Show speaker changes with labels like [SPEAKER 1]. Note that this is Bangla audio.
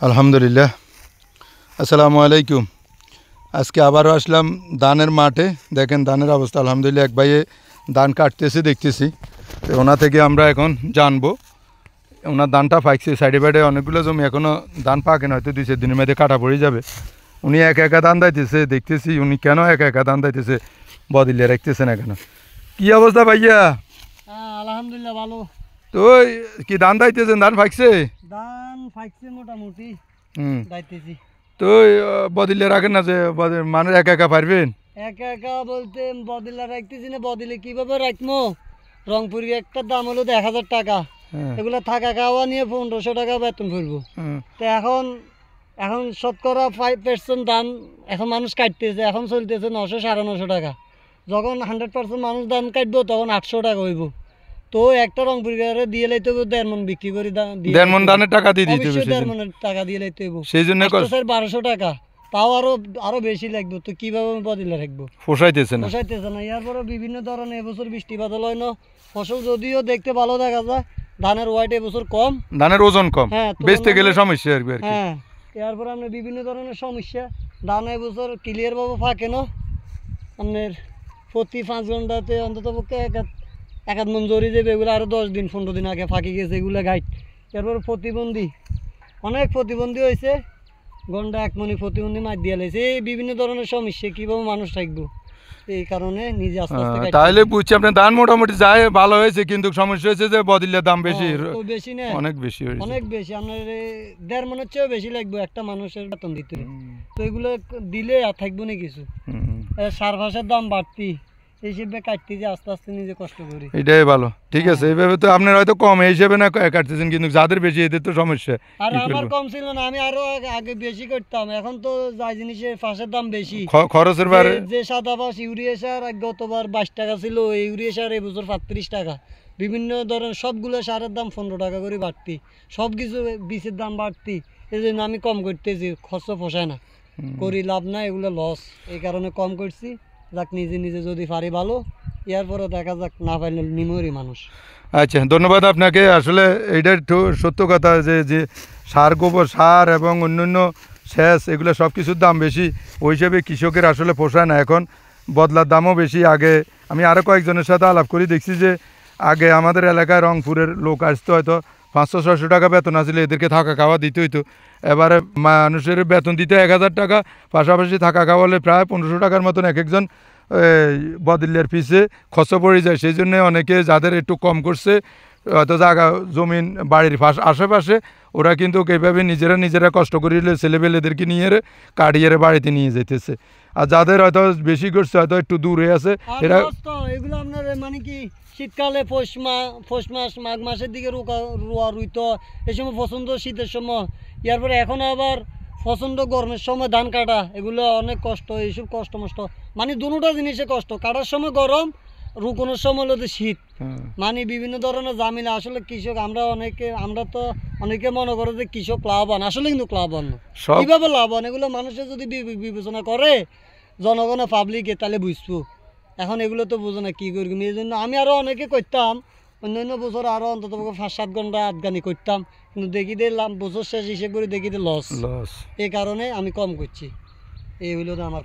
[SPEAKER 1] আলহামদুলিল্লাহ। আসসালামু আলাইকুম। আজকে আবারও আসলাম ধানের মাঠে। দেখেন ধানের অবস্থা আলহামদুলিল্লাহ। এক ভাইয়ে ধান কাটতেছে দেখতেছি, তো ওনা থেকে আমরা এখন জানবো ওনার ধানটা পাকছে। সাইডে বাইডে অনেকগুলো জমি এখনও ধান পাকে না, হয়তো 2-4 দিনের মধ্যে কাটা পড়ে যাবে। উনি একা একা ধান দিতেছে, দেখতেছি উনি কেন একা একা ধান দিতেছে, বদিলে রাখতেছে না কেন। কি অবস্থা ভাইয়া?
[SPEAKER 2] আলহামদুলিল্লাহ ভালো।
[SPEAKER 1] তো কি ধান দিতেছেন? ধান পাকছে?
[SPEAKER 2] ধান পাকছে মোটামুটি, দাইতেছি।
[SPEAKER 1] তো বদিলে রাখেন না যে মানুষ একা একা পারবেন?
[SPEAKER 2] একা একা বলতে বদিলা রাখতেছি না। বদিলে কিভাবে রাখবো? রংপুরে একটা দাম হলো 1000 টাকা। এগুলো থাকা খাওয়া নিয়ে 1500 টাকা বেতন ফেলবো। তো এখন এখন শতকরা 5% ধান এখন মানুষ কাটতেছে, এখন চলতেছে 900-950 টাকা। যখন 100% মানুষ ধান কাটবো তখন 800 টাকা হইব। তো একটা রংপুর গাড়ি দিয়ে লাইতে হবে 1.5 মণ বিক্রি করে।
[SPEAKER 1] 1.5 মণ ধানের টাকা দিয়ে দিতে হবে,
[SPEAKER 2] 1.5 মণের টাকা দিয়ে লাইতে হবে।
[SPEAKER 1] সেই জন্য
[SPEAKER 2] 1200 টাকা, তাও আরো বেশি লাগবে। তো কিভাবে আমি বদিলে রাখবো?
[SPEAKER 1] পোষাইতেছে না।
[SPEAKER 2] এরপরে বিভিন্ন ধরনের এবছর বৃষ্টি বাদল হয় না, ফসল যদিও দেখতে ভালো দেখা যায়, ধানের ওয়েট এবছর কম,
[SPEAKER 1] ধানের ওজন কম, বেচতে গেলে সমস্যা আর কি।
[SPEAKER 2] হ্যাঁ, এরপরে আপনার বিভিন্ন ধরনের সমস্যা। ধান এবছর ক্লিয়ার ভাবে ফাঁকে না। আপনার প্রতি 5 ঘন্টাতে অন্তত পক্ষে এক মণ জরি যাবে। এগুলো আরো 10 দিন 15 দিন আগে ফাঁকি গেছে, এগুলো গাইড। এরপর প্রতিবন্ধী, অনেক প্রতিবন্ধী হয়েছে, ঘন্টা 1 মণি প্রতিবন্ধী মার দিয়ে লাইছে। এই বিভিন্ন ধরনের সমস্যা, কিভাবে মানুষ থাকবো, এই কারণে নিজে আস্তে আস্তে।
[SPEAKER 1] তাহলে বুঝছি আপনার ধান মোটামুটি যায় ভালো হয়েছে, কিন্তু সমস্যা হয়েছে যে বদিলের দাম বেশি।
[SPEAKER 2] বেশি না,
[SPEAKER 1] অনেক বেশি হয়েছে,
[SPEAKER 2] অনেক বেশি। আপনার 1.5 মণের চেয়েও বেশি লাগবে একটা মানুষের বেতন দিতে। তো এগুলো দিলে আর থাকবো না কিছু। সার ফাঁসের দাম বাড়তি, হিসেবে কাটতে যে আস্তে আস্তে নিজে কষ্ট করি,
[SPEAKER 1] এটাই ভালো। ঠিক আছে, এইভাবে তো আপনার হয়তো কম এই হিসেবে না কাটতেছেন, কিন্তু যাদের বেশি এদের তো সমস্যা।
[SPEAKER 2] আর আমার কম ছিল না, আমি আরো আগে বেশি করতাম। এখন তো যাই জিনিসের ফাঁসের দাম বেশি,
[SPEAKER 1] খরচের বারে।
[SPEAKER 2] যে সাদা ফাঁস ইউরিয়া সার গতবার 22 টাকা ছিল, এই ইউরিয়া সার এবছর 35 টাকা। বিভিন্ন ধরনের সবগুলো সারের দাম 15 টাকা করে বাড়তি, সব কিছু বীজের দাম বাড়তি। এই জন্য আমি কম করতেছি, খরচ পোষায় না, করি লাভ না, এগুলো লস। এই কারণে কম করছি। যাক, নিজে নিজে যদি পারি ভালো, এরপরে দেখা যাক, না পারলে নিমরি মানুষ।
[SPEAKER 1] আচ্ছা, ধন্যবাদ আপনাকে। আসলে এইটা একটু সত্য কথা যে সার, গোবর সার এবং অন্যান্য সেচ, এগুলো সব কিছুর দাম বেশি। ওই হিসেবে কৃষকের আসলে পোষায় না। এখন বদলার দামও বেশি। আগে আমি আরও কয়েকজনের সাথে আলাপ করি, দেখছি যে আগে আমাদের এলাকায় রংপুরের লোক আসতো, হয়তো 500-600 টাকা বেতন আসলে, এদেরকে থাকা খাওয়া দিতে হইতো। এবারে মানুষের বেতন দিতে 1000 টাকা, পাশাপাশি থাকা খাওয়া হলে প্রায় 1500 টাকার মতন এক একজন বদিলের পিছে খরচ পড়ে যায়। সেই জন্যে অনেকে যাদের একটু কম করছে, হয়তো জায়গা জমিন বাড়ির আশেপাশে, ওরা কিন্তু এইভাবে নিজেরা কষ্ট করিলে ছেলেপেলেদেরকে নিয়ে কাটিয়ে বাড়িতে নিয়ে যেতেছে। আর যাদের হয়তো বেশি করছে, হয়তো একটু দূরে আছে, এরা
[SPEAKER 2] এগুলো আপনার মানে কি শীতকালে পৌষ মাস মাঘ মাসের দিকে রোয়া রুইতো, এই সময় পছন্দ শীতের সময়। এরপরে এখন আবার পছন্দ গরমের সময় ধান কাটা, এগুলো অনেক কষ্ট। এইসব কষ্ট মষ্ট মানে দুটোটা জিনিসে কষ্ট। কাটার সময় গরম, রুকোনোর সময় হলো শীত, মানে বিভিন্ন ধরনের জামিলা। আসলে কৃষক আমরা তো অনেকে মনে করে যে কৃষক লাভবান, আসলে কিন্তু লাভবান না। কিভাবে লাভবান, এগুলো মানুষের যদি বিবেচনা করে, জনগণের পাবলিকে, তাহলে বুঝবো। এখন এগুলো তো বুঝো না, কি করবি। এই জন্য আমি আরো অনেকে করতাম, অন্যান্য বছর আরো অন্তত 5-7 ঘন্টা আধগানি করতাম, কিন্তু দেখি দিলাম বছর শেষ হিসেবে করে দেখি লস। এই কারণে আমি কম করছি। এই হইলো আমার